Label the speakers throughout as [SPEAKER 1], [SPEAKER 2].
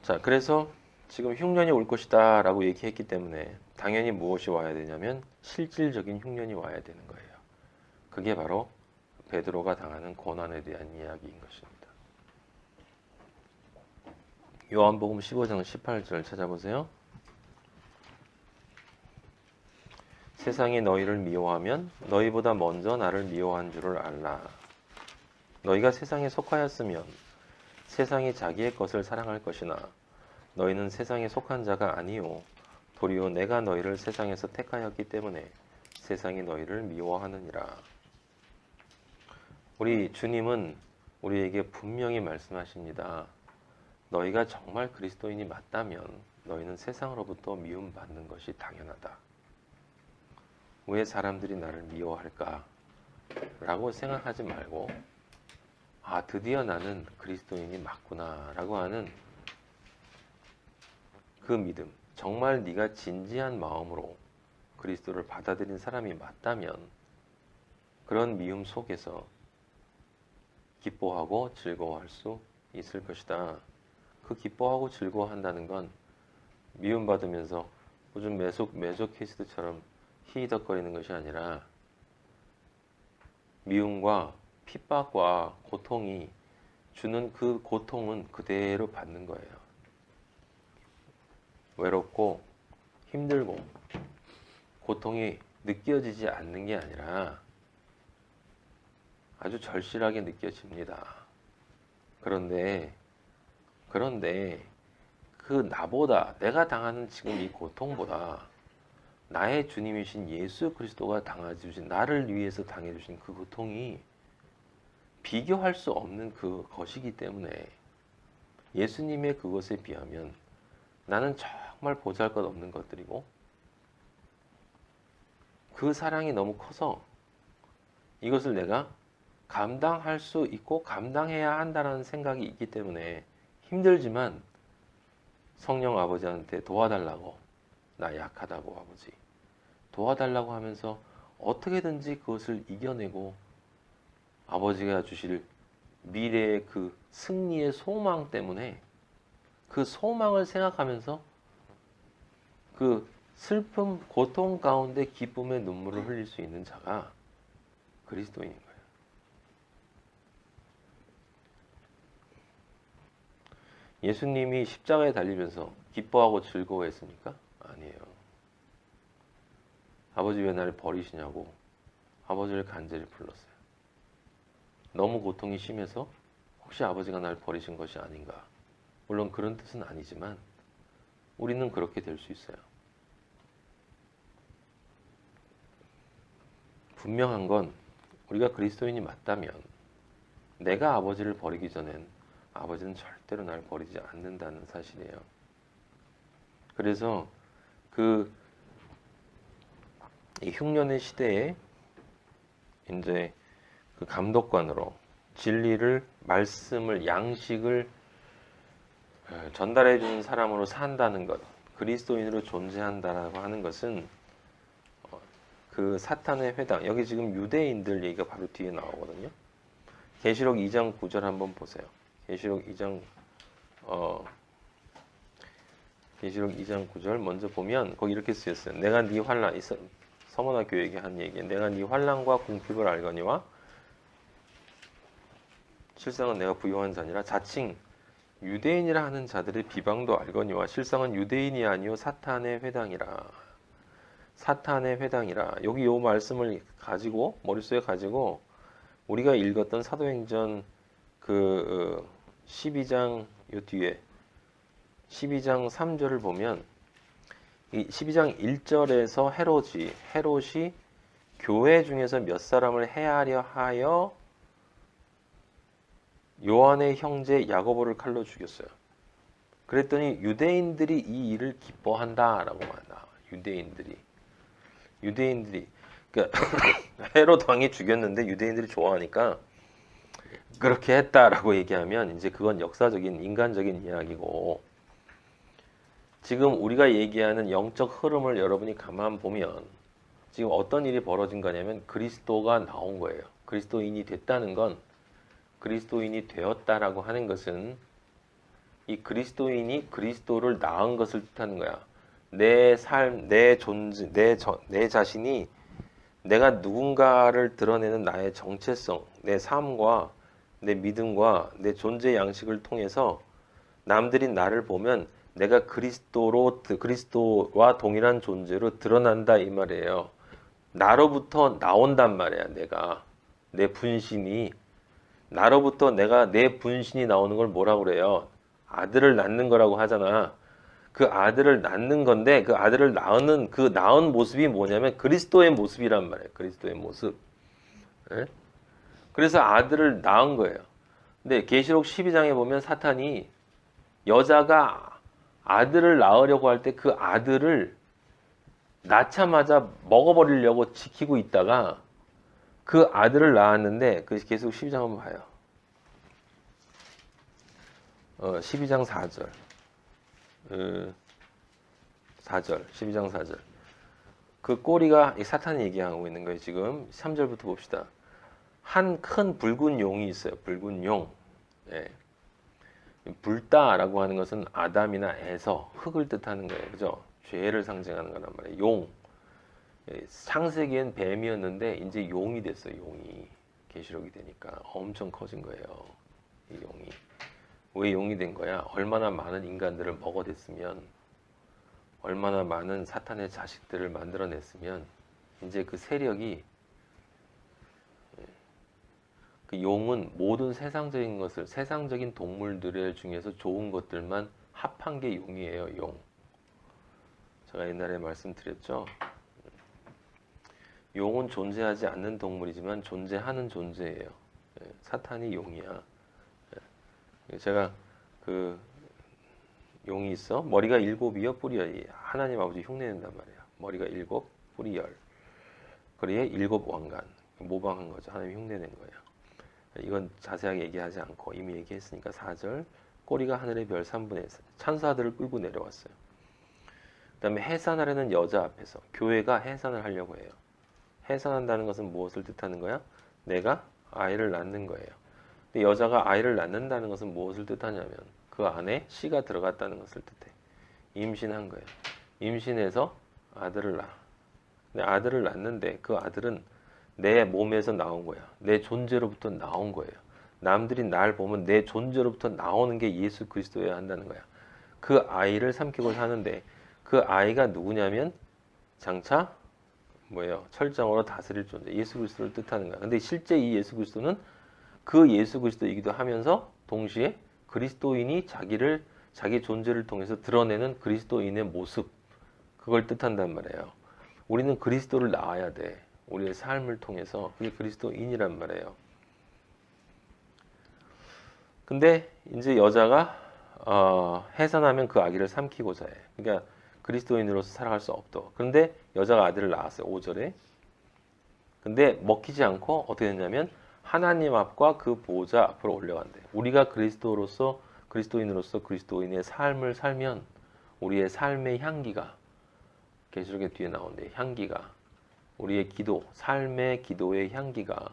[SPEAKER 1] 자, 그래서 지금 흉년이 올 것이다 라고 얘기했기 때문에 당연히 무엇이 와야 되냐면 실질적인 흉년이 와야 되는 거예요. 그게 바로 베드로가 당하는 고난에 대한 이야기인 것입니다. 요한복음 15장 18절 찾아보세요. 세상이 너희를 미워하면 너희보다 먼저 나를 미워한 줄을 알라. 너희가 세상에 속하였으면 세상이 자기의 것을 사랑할 것이나 너희는 세상에 속한 자가 아니요 도리어 내가 너희를 세상에서 택하였기 때문에 세상이 너희를 미워하느니라. 우리 주님은 우리에게 분명히 말씀하십니다. 너희가 정말 그리스도인이 맞다면 너희는 세상으로부터 미움받는 것이 당연하다. 왜 사람들이 나를 미워할까? 라고 생각하지 말고 드디어 나는 그리스도인이 맞구나 라고 하는 그 믿음, 정말 네가 진지한 마음으로 그리스도를 받아들인 사람이 맞다면 그런 미움 속에서 기뻐하고 즐거워할 수 있을 것이다. 그 기뻐하고 즐거워한다는 건 미움받으면서 요즘 메소키스트처럼 히히덕거리는 것이 아니라 미움과 핍박과 고통이 주는 그 고통은 그대로 받는 거예요. 외롭고 힘들고 고통이 느껴지지 않는 게 아니라 아주 절실하게 느껴집니다. 그런데 그 나보다 내가 당하는 지금 이 고통보다 나의 주님이신 예수 그리스도가 당해주신 나를 위해서 당해주신 그 고통이 비교할 수 없는 그 것이기 때문에 예수님의 그것에 비하면 나는 정말 보잘것없는 것들이고 그 사랑이 너무 커서 이것을 내가 감당할 수 있고 감당해야 한다는 생각이 있기 때문에 힘들지만 성령 아버지한테 도와달라고, 나 약하다고 아버지 도와달라고 하면서 어떻게든지 그것을 이겨내고 아버지가 주실 미래의 그 승리의 소망 때문에 그 소망을 생각하면서 그 슬픔, 고통 가운데 기쁨의 눈물을 흘릴 수 있는 자가 그리스도인인 거예요. 예수님이 십자가에 달리면서 기뻐하고 즐거워했습니까? 아니에요. 아버지 왜 나를 버리시냐고 아버지를 간절히 불렀어요. 너무 고통이 심해서 혹시 아버지가 나를 버리신 것이 아닌가. 물론 그런 뜻은 아니지만 우리는 그렇게 될 수 있어요. 분명한 건 우리가 그리스도인이 맞다면 내가 아버지를 버리기 전엔 아버지는 절대로 날 버리지 않는다는 사실이에요. 그래서 이 흉년의 시대에 이제 그 감독관으로 진리를, 말씀을, 양식을 전달해 주는 사람으로 산다는 것, 그리스도인으로 존재한다라고 하는 것은 그 사탄의 회당, 여기 지금 유대인들 얘기가 바로 뒤에 나오거든요. 계시록 2장 9절 한번 보세요. 계시록 2장 9절 먼저 보면 거기 이렇게 쓰였어요. 내가 네 환난, 서머나 교회에게 한 얘기. 내가 네 환난과 궁핍을 알거니와 실상은 내가 부요한 자니라. 자칭 유대인이라 하는 자들의 비방도 알거니와 실상은 유대인이 아니요 사탄의 회당이라. 사탄의 회당이라. 여기 요 말씀을 가지고 머릿속에 가지고 우리가 읽었던 사도행전 그 12장 요 뒤에 12장 3절을 보면 이 12장 1절에서 헤롯이 교회 중에서 몇 사람을 해하려 하여 요한의 형제 야고보를 칼로 죽였어요. 그랬더니 유대인들이 이 일을 기뻐한다라고 말한다. 유대인들이 그러니까 헤롯 왕이 죽였는데 유대인들이 좋아하니까 그렇게 했다라고 얘기하면 이제 그건 역사적인 인간적인 이야기고 지금 우리가 얘기하는 영적 흐름을 여러분이 가만 보면 지금 어떤 일이 벌어진 거냐면 그리스도가 나온 거예요. 그리스도인이 됐다는 건 그리스도인이 되었다라고 하는 것은 이 그리스도인이 그리스도를 낳은 것을 뜻하는 거야. 내 삶, 내 존재, 내 자신이 내가 누군가를 드러내는 나의 정체성, 내 삶과 내 믿음과 내 존재 양식을 통해서 남들이 나를 보면 내가 그리스도와 동일한 존재로 드러난다 이 말이에요. 나로부터 나온단 말이야, 내가. 내 분신이. 나로부터 내 분신이 나오는 걸 뭐라고 그래요? 아들을 낳는 거라고 하잖아. 그 아들을 낳는 건데 그 아들을 낳는 그 낳은 모습이 뭐냐면 그리스도의 모습이란 말이에요. 그리스도의 모습. 예? 그래서 아들을 낳은 거예요. 근데 계시록 12장에 보면 사탄이 여자가 아들을 낳으려고 할 때 그 아들을 낳자마자 먹어버리려고 지키고 있다가 그 아들을 낳았는데 그 계속 12장 한번 봐요. 12장 4절. 4절. 12장 4절. 그 꼬리가 사탄이 얘기하고 있는 거예요. 지금 3절부터 봅시다. 한 큰 붉은 용이 있어요. 붉은 용. 예. 불다라고 하는 것은 아담이나 에서 흙을 뜻하는 거예요. 그죠? 죄를 상징하는 거란 말이에요. 용. 창세기엔 뱀이었는데 이제 용이 됐어요. 용이. 계시록이 되니까 엄청 커진 거예요. 이 용이. 왜 용이 된 거야? 얼마나 많은 인간들을 먹어댔으면, 얼마나 많은 사탄의 자식들을 만들어냈으면 이제 그 세력이, 그 용은 모든 세상적인 것을, 세상적인 동물들 중에서 좋은 것들만 합한 게 용이에요. 용. 제가 옛날에 말씀드렸죠. 용은 존재하지 않는 동물이지만 존재하는 존재예요. 사탄이 용이야. 제가 그 용이 있어. 머리가 7이요, 뿔이 10. 하나님 아버지 흉내낸단 말이야. 머리가 7, 뿔이 10. 그리에 7 왕관. 모방한 거죠. 하나님 흉내낸 거예요. 이건 자세하게 얘기하지 않고 이미 얘기했으니까 4절. 꼬리가 하늘의 별 3분의 1. 천사들을 끌고 내려왔어요. 그 다음에 해산하려는 여자 앞에서 교회가 해산을 하려고 해요. 해산한다는 것은 무엇을 뜻하는 거야? 내가 아이를 낳는 거예요. 근데 여자가 아이를 낳는다는 것은 무엇을 뜻하냐면 그 안에 씨가 들어갔다는 것을 뜻해. 임신한 거예요. 임신해서 아들을 낳아. 근데 아들을 낳는데 그 아들은 내 몸에서 나온 거야. 내 존재로부터 나온 거예요. 남들이 날 보면 내 존재로부터 나오는 게 예수 그리스도여야 한다는 거야. 그 아이를 삼키고 사는데 그 아이가 누구냐면 장차 뭐예요? 철장으로 다스릴 존재. 예수 그리스도를 뜻하는 거야. 근데 실제 이 예수 그리스도는 그 예수 그리스도이기도 하면서 동시에 그리스도인이 자기 존재를 통해서 드러내는 그리스도인의 모습, 그걸 뜻한단 말이에요. 우리는 그리스도를 낳아야 돼. 우리의 삶을 통해서. 그게 그리스도인이란 말이에요. 근데 이제 여자가 해산하면 그 아기를 삼키고자 해. 그러니까 그리스도인으로서 살아갈 수 없다. 그런데 여자가 아들을 낳았어요. 5절에. 근데 먹히지 않고 어떻게 됐냐면 하나님 앞과 그 보호자 앞으로 올려간대. 우리가 그리스도인으로서 그리스도인의 삶을 살면 우리의 삶의 향기가, 계시록의 뒤에 나오는데 향기가, 우리의 기도, 삶의 기도의 향기가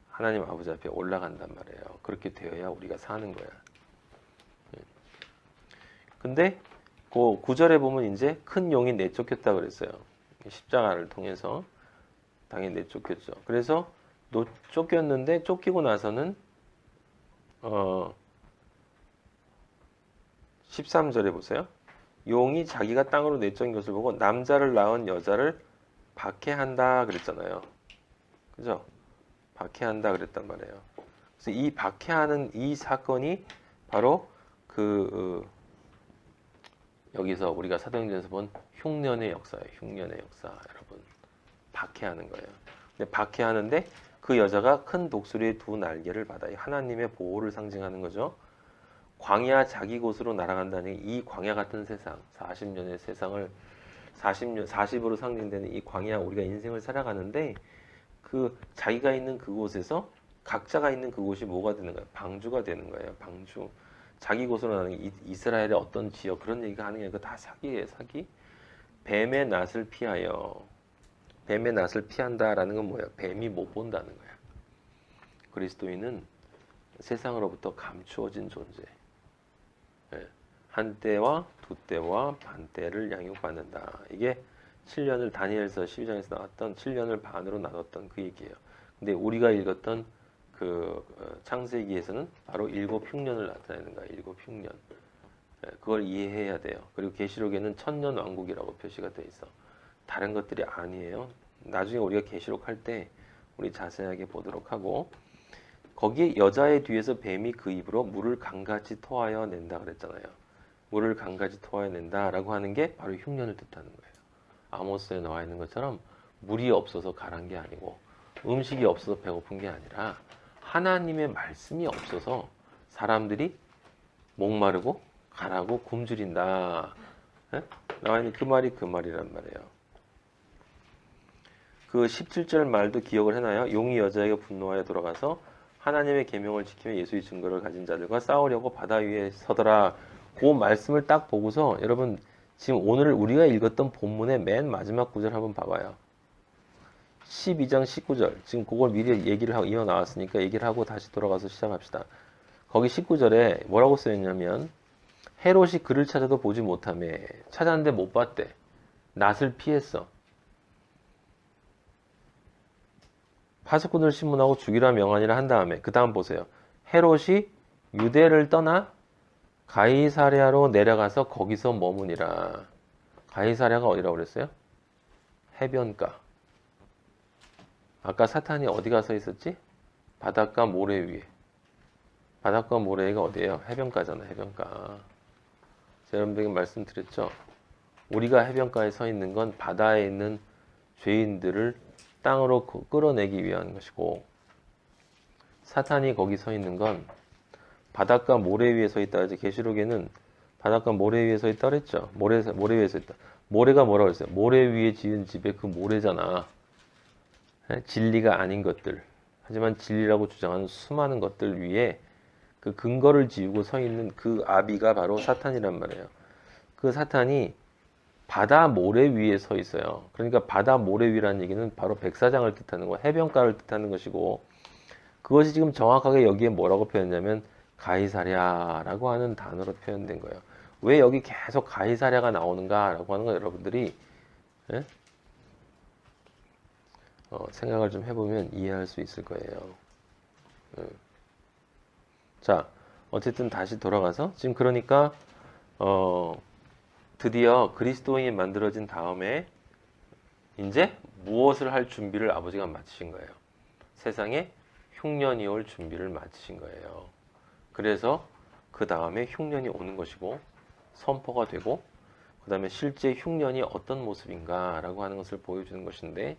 [SPEAKER 1] 하나님 아버지 앞에 올라간단 말이에요. 그렇게 되어야 우리가 사는 거야. 근데 그 9절에 보면 이제 큰 용이 내쫓겼다 그랬어요. 십자가를 통해서 당연히 내쫓겼죠. 그래서 쫓겼는데 쫓기고 나서는 13절에 보세요. 용이 자기가 땅으로 내쫓긴 것을 보고 남자를 낳은 여자를 박해한다 그랬잖아요. 그죠? 박해한다 그랬단 말이에요. 그래서 이 박해하는 이 사건이 바로 여기서 우리가 사도행전에서 본 흉년의 역사예요. 흉년의 역사, 여러분. 박해하는 거예요. 근데 박해하는데 그 여자가 큰 독수리의 2 날개를 받아요. 하나님의 보호를 상징하는 거죠. 광야 자기 곳으로 날아간다는 이 광야 같은 세상, 40년의 세상을 40으로 상징되는 이 광야, 우리가 인생을 살아가는데 그 자기가 있는 그곳에서 각자가 있는 그곳이 뭐가 되는 거예요? 방주가 되는 거예요. 방주. 자기 곳으로 나는 이스라엘의 어떤 지역, 그런 얘기가 하는 게 아니고 다 사기예요. 사기. 뱀의 낯을 피하여. 뱀의 낯을 피한다라는 건 뭐예요? 뱀이 못 본다는 거야. 그리스도인은 세상으로부터 감추어진 존재. 예, 한 때와 두 때와 반 때를 양육받는다. 이게 7년을 다니엘서 12장에서 나왔던 7년을 반으로 나눴던 그 얘기예요. 근데 우리가 읽었던 그 창세기에서는 바로 일곱 흉년을 나타내는 거야. 일곱 흉년. 예, 그걸 이해해야 돼요. 그리고 계시록에는 천년 왕국이라고 표시가 돼 있어. 다른 것들이 아니에요. 나중에 우리가 계시록 할 때 우리 자세하게 보도록 하고, 거기에 여자의 뒤에서 뱀이 그 입으로 물을 강같이 토하여 낸다 그랬잖아요. 물을 강같이 토하여 낸다라고 하는 게 바로 흉년을 뜻하는 거예요. 아모스에 나와 있는 것처럼 물이 없어서 가란 게 아니고 음식이 없어서 배고픈 게 아니라 하나님의 말씀이 없어서 사람들이 목마르고 가라고 굶주린다. 예? 나와 있는 그 말이 그 말이란 말이에요. 그 17절 말도 기억을 해놔요. 용이 여자에게 분노하여 돌아가서 하나님의 계명을 지키며 예수의 증거를 가진 자들과 싸우려고 바다 위에 서더라. 그 말씀을 딱 보고서 여러분 지금 오늘 우리가 읽었던 본문의 맨 마지막 구절 한번 봐봐요. 12장 19절. 지금 그걸 미리 얘기를 하고 이어 나왔으니까 얘기를 하고 다시 돌아가서 시작합시다. 거기 19절에 뭐라고 쓰였냐면 헤롯이 그를 찾아도 보지 못하며 찾았는데 못 봤대. 낫을 피했어. 파수꾼을 신문하고 죽이라 명하니라 한 다음에 그 다음 보세요. 헤롯이 유대를 떠나 가이사랴로 내려가서 거기서 머무니라. 가이사랴가 어디라고 그랬어요? 해변가. 아까 사탄이 어디 가서 있었지? 바닷가 모래 위에. 바닷가 모래 위가 어디예요? 해변가잖아. 해변가. 제가 여러분들에게 말씀드렸죠? 우리가 해변가에 서 있는 건 바다에 있는 죄인들을 땅으로 끌어내기 위한 것이고, 사탄이 거기 서 있는 건 바닷가 모래 위에 서 있다. 이제 계시록에는 바닷가 모래 위에 서 있다 그랬죠. 모래 위에 서 있다. 모래가 뭐라고 했어요? 모래 위에 지은 집에 그 모래잖아. 진리가 아닌 것들. 하지만 진리라고 주장하는 수많은 것들 위에 그 근거를 지우고 서 있는 그 아비가 바로 사탄이란 말이에요. 그 사탄이 바다 모래 위에 서 있어요. 그러니까 바다 모래 위라는 얘기는 바로 백사장을 뜻하는 거, 해변가를 뜻하는 것이고, 그것이 지금 정확하게 여기에 뭐라고 표현했냐면 가이사랴라고 하는 단어로 표현된 거예요. 왜 여기 계속 가이사랴가 나오는가라고 하는 거 여러분들이 예? 생각을 좀 해보면 이해할 수 있을 거예요. 자, 어쨌든 다시 돌아가서 지금 그러니까 드디어 그리스도인이 만들어진 다음에 이제 무엇을 할 준비를 아버지가 마치신 거예요. 세상에 흉년이 올 준비를 마치신 거예요. 그래서 그 다음에 흉년이 오는 것이고 선포가 되고 그 다음에 실제 흉년이 어떤 모습인가라고 하는 것을 보여주는 것인데,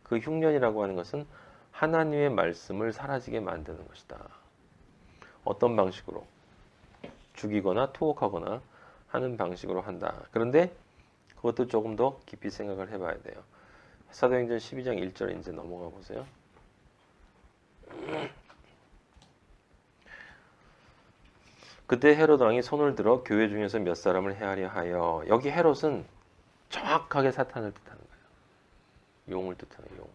[SPEAKER 1] 그 흉년이라고 하는 것은 하나님의 말씀을 사라지게 만드는 것이다. 어떤 방식으로? 죽이거나 투옥하거나 하는 방식으로 한다. 그런데 그것도 조금 더 깊이 생각을 해봐야 돼요. 사도행전 12장 1절 이제 넘어가 보세요. 그때 헤롯 왕이 손을 들어 교회 중에서 몇 사람을 해하려 하여. 여기 헤롯은 정확하게 사탄을 뜻하는 거예요. 용을 뜻하는 용.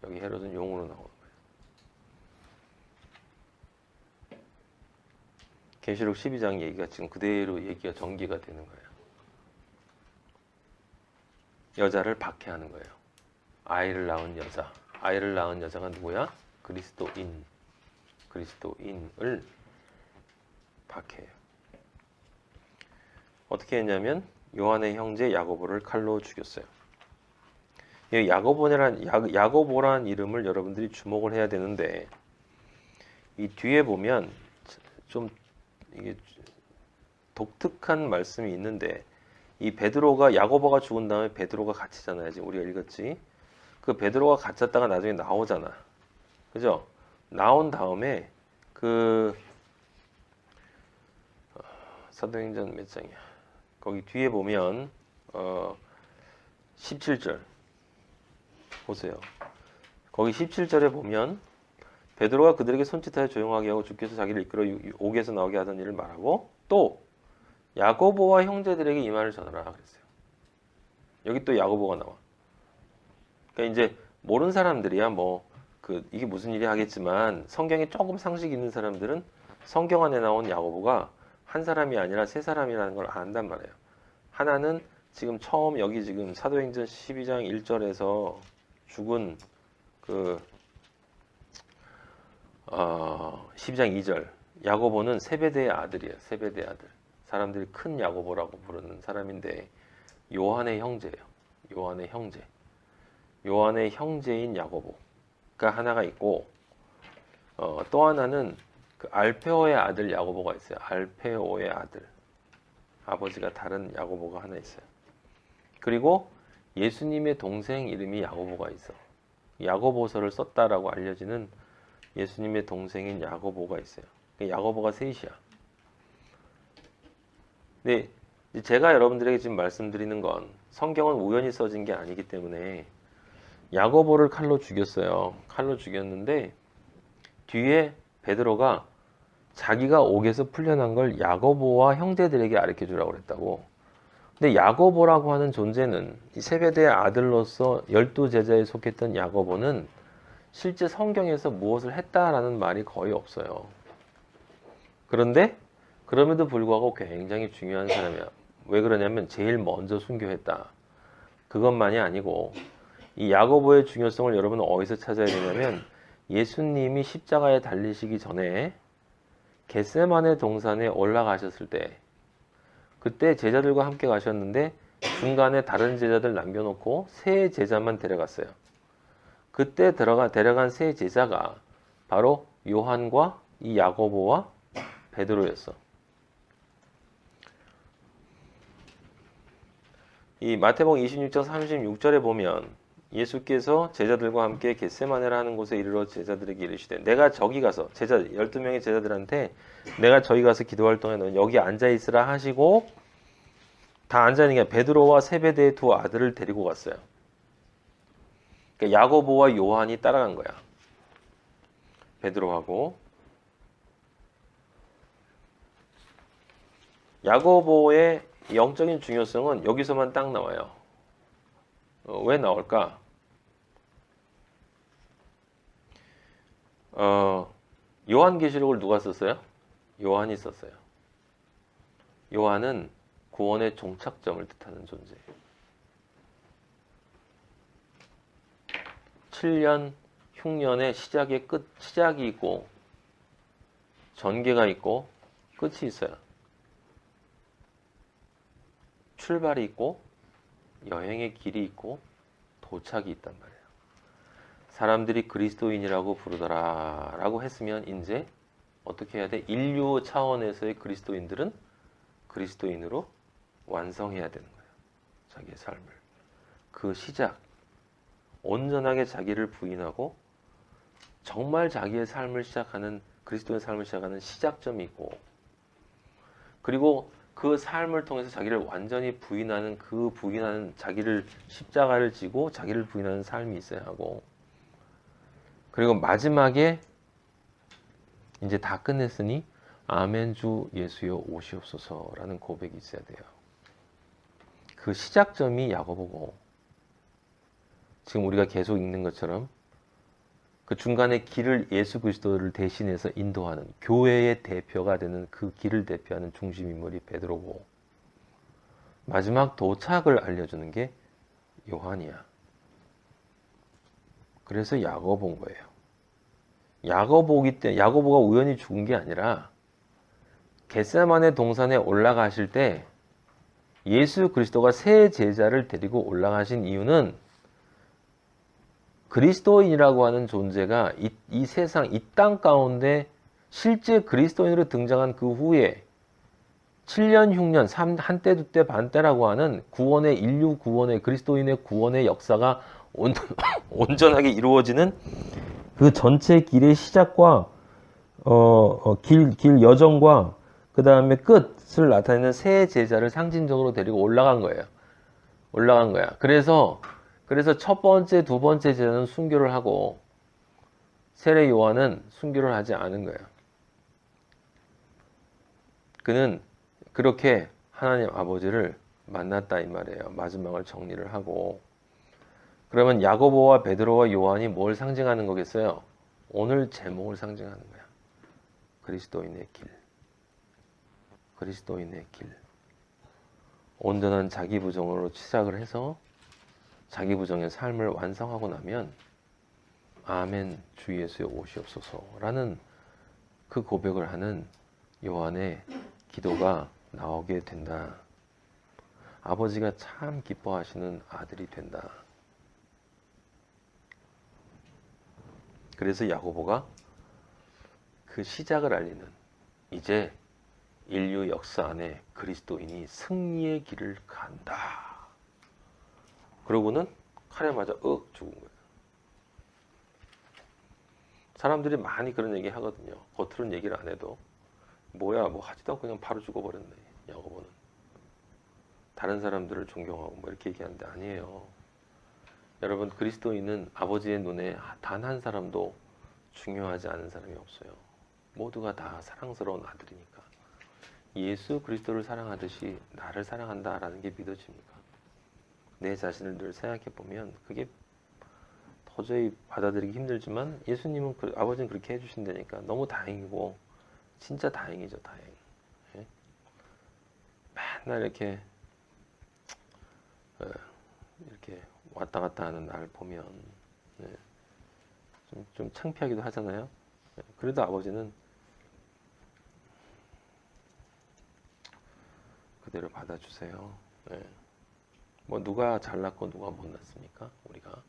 [SPEAKER 1] 여기 헤롯은 용으로 나오는 거예요. 계시록 12장 얘기가 지금 그대로 얘기가 전개가 되는 거예요. 여자를 박해하는 거예요. 아이를 낳은 여자. 아이를 낳은 여자가 누구야? 그리스도인. 그리스도인을 박해해요. 어떻게 했냐면 요한의 형제 야고보를 칼로 죽였어요. 이 야고보란 이름을 여러분들이 주목을 해야 되는데, 이 뒤에 보면 좀 이게 독특한 말씀이 있는데, 이 베드로가 야고보가 죽은 다음에 베드로가 갇히잖아요. 지금 우리가 읽었지. 그 베드로가 갇혔다가 나중에 나오잖아. 그죠? 나온 다음에 그 사도행전 몇 장이야? 거기 뒤에 보면 17절 보세요. 거기 17절에 보면 베드로가 그들에게 손짓하여 조용하게 하고 주께서 자기를 이끌어 옥에서 나오게 하던 일을 말하고, 또 야고보와 형제들에게 이 말을 전하라 그랬어요. 여기 또 야고보가 나와. 그러니까 이제 모르는 사람들이야 이게 무슨 일이 하겠지만, 성경에 조금 상식 있는 사람들은 성경 안에 나온 야고보가 한 사람이 아니라 세 사람이라는 걸 안단 말이에요. 하나는 지금 처음 여기 지금 사도행전 12장 1절에서 죽은 그 12장 2절 야고보는 세베대의 아들이에요. 세베대의 아들. 사람들이 큰 야고보라고 부르는 사람인데 요한의 형제예요. 요한의 형제. 요한의 형제인 야고보가 하나가 있고 또 하나는 그 알페오의 아들 야고보가 있어요. 알페오의 아들. 아버지가 다른 야고보가 하나 있어요. 그리고 예수님의 동생 이름이 야고보가 있어. 야고보서를 썼다라고 알려지는 예수님의 동생인 야고보가 있어요. 야고보가 셋이야. 근데 제가 여러분들에게 지금 말씀드리는 건 성경은 우연히 써진 게 아니기 때문에 야고보를 칼로 죽였어요. 칼로 죽였는데 뒤에 베드로가 자기가 옥에서 풀려난 걸 야고보와 형제들에게 가르쳐 주라고 그랬다고. 근데 야고보라고 하는 존재는 이 세베대의 아들로서 12제자에 속했던 야고보는 실제 성경에서 무엇을 했다라는 말이 거의 없어요. 그런데 그럼에도 불구하고 굉장히 중요한 사람이야. 왜 그러냐면 제일 먼저 순교했다. 그것만이 아니고 이 야고보의 중요성을 여러분은 어디서 찾아야 되냐면 예수님이 십자가에 달리시기 전에 겟세마네 동산에 올라가셨을 때 그때 제자들과 함께 가셨는데 중간에 다른 제자들 남겨놓고 세 제자만 데려갔어요. 그때 데려간 세 제자가 바로 요한과 이 야고보와 베드로였어. 이 마태복음 26장 36절에 보면 예수께서 제자들과 함께 겟세마네라 하는 곳에 이르러 제자들에게 이르시되 내가 저기 가서 12명의 제자들한테 내가 저기 가서 기도할 동안에 너는 여기 앉아 있으라 하시고 다 앉아 있는 게 베드로와 세베대의 두 아들을 데리고 갔어요. 그러니까 야고보와 요한이 따라간 거야. 베드로하고 야고보의 영적인 중요성은 여기서만 딱 나와요. 왜 나올까? 요한계시록을 누가 썼어요? 요한이 썼어요. 요한은 구원의 종착점을 뜻하는 존재예요. 7년 흉년의 시작이 있고 전개가 있고 끝이 있어요. 출발이 있고 여행의 길이 있고 도착이 있단 말이에요. 사람들이 그리스도인이라고 부르더라 라고 했으면 이제 어떻게 해야 돼? 인류 차원에서의 그리스도인들은 그리스도인으로 완성해야 되는 거예요. 자기의 삶을. 그 시작. 온전하게 자기를 부인하고 정말 자기의 삶을 시작하는 그리스도의 삶을 시작하는 시작점이 있고 그리고 그 삶을 통해서 자기를 완전히 부인하는 그 부인하는 자기를 십자가를 지고 자기를 부인하는 삶이 있어야 하고 그리고 마지막에 이제 다 끝냈으니 아멘 주 예수여 오시옵소서라는 고백이 있어야 돼요. 그 시작점이 야고보고 지금 우리가 계속 읽는 것처럼 그 중간에 길을 예수 그리스도를 대신해서 인도하는 교회의 대표가 되는 그 길을 대표하는 중심 인물이 베드로고 마지막 도착을 알려주는 게 요한이야. 그래서 야고보인 거예요. 야고보가 우연히 죽은 게 아니라 겟세마네 동산에 올라가실 때 예수 그리스도가 세 제자를 데리고 올라가신 이유는 그리스도인이라고 하는 존재가 이 세상, 이 땅 가운데 실제 그리스도인으로 등장한 그 후에 7년, 흉년, 한때, 두때, 반때라고 하는 구원의 인류 구원의 그리스도인의 구원의 역사가 온전하게 이루어지는 그 전체 길의 시작과 길 여정과 그 다음에 끝을 나타내는 세 제자를 상징적으로 데리고 올라간 거예요. 올라간 거야. 그래서 첫 번째, 두 번째 제자는 순교를 하고 세례 요한은 순교를 하지 않은 거예요. 그는 그렇게 하나님 아버지를 만났다 이 말이에요. 마지막을 정리를 하고 그러면 야고보와 베드로와 요한이 뭘 상징하는 거겠어요? 오늘 제목을 상징하는 거야. 그리스도인의 길. 그리스도인의 길. 온전한 자기 부정으로 시작을 해서 자기 부정의 삶을 완성하고 나면 아멘 주 예수여 오시옵소서라는 그 고백을 하는 요한의 기도가 나오게 된다. 아버지가 참 기뻐하시는 아들이 된다. 그래서 야고보가 그 시작을 알리는 이제 인류 역사 안에 그리스도인이 승리의 길을 간다. 그러고는 칼에 맞아 죽은 거예요. 사람들이 많이 그런 얘기 하거든요. 겉으로는 얘기를 안 해도 뭐야 뭐 하지도 않고 그냥 바로 죽어버렸네. 야고보는 다른 사람들을 존경하고 뭐 이렇게 얘기하는데 아니에요. 여러분 그리스도인은 아버지의 눈에 단 한 사람도 중요하지 않은 사람이 없어요. 모두가 다 사랑스러운 아들이니까. 예수 그리스도를 사랑하듯이 나를 사랑한다라는 게 믿어집니까? 내 자신을 늘 생각해 보면 그게 도저히 받아들이기 힘들지만 예수님은 아버지는 그렇게 해주신다니까 너무 다행이고 진짜 다행이죠. 다행. 예? 맨날 이렇게 왔다 갔다 하는 날 보면 좀 창피하기도 하잖아요. 그래도 아버지는 그대로 받아주세요. 뭐 누가 잘났고 누가 못났습니까? 우리가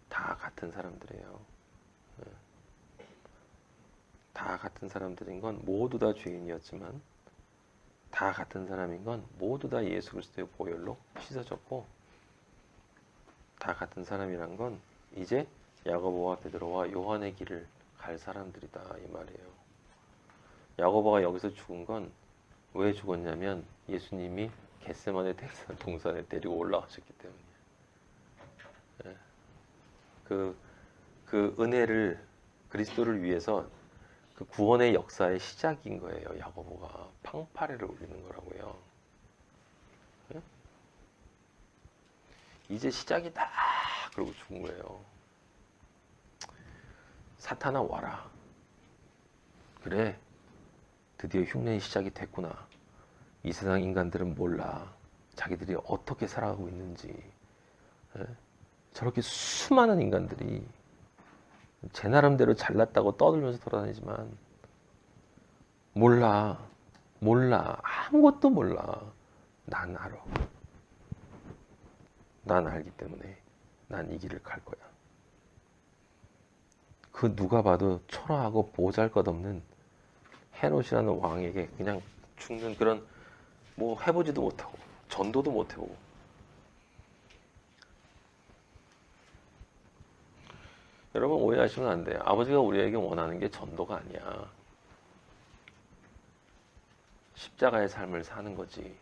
[SPEAKER 1] 다 같은 사람들이에요. 다 같은 사람들인 건 모두 다 죄인이었지만 다 같은 사람인 건 모두 다 예수 그리스도의 보혈로 씻어졌고 다 같은 사람이란 건 이제 야고보와 베드로와 요한의 길을 갈 사람들이다 이 말이에요. 야고보가 여기서 죽은 건 왜 죽었냐면 예수님이 겟세마네 동산에 데리고 올라가셨기 때문이에요. 그 은혜를 그리스도를 위해서 그 구원의 역사의 시작인 거예요. 야고보가 팡파레를 울리는 거라고요. 이제 시작이다. 그러고 죽은 거예요. 사탄아 와라. 그래. 드디어 흉내의 시작이 됐구나. 이 세상 인간들은 몰라. 자기들이 어떻게 살아가고 있는지. 저렇게 수많은 인간들이 제 나름대로 잘났다고 떠들면서 돌아다니지만 몰라. 아무것도 몰라. 난 알아. 난 알기 때문에 난 이 길을 갈 거야. 그 누가 봐도 초라하고 보잘것없는 헤롯이라는 왕에게 그냥 죽는 그런 뭐 해보지도 못하고 전도도 못 해보고 여러분 오해하시면 안 돼요. 아버지가 우리에게 원하는 게 전도가 아니야. 십자가의 삶을 사는 거지.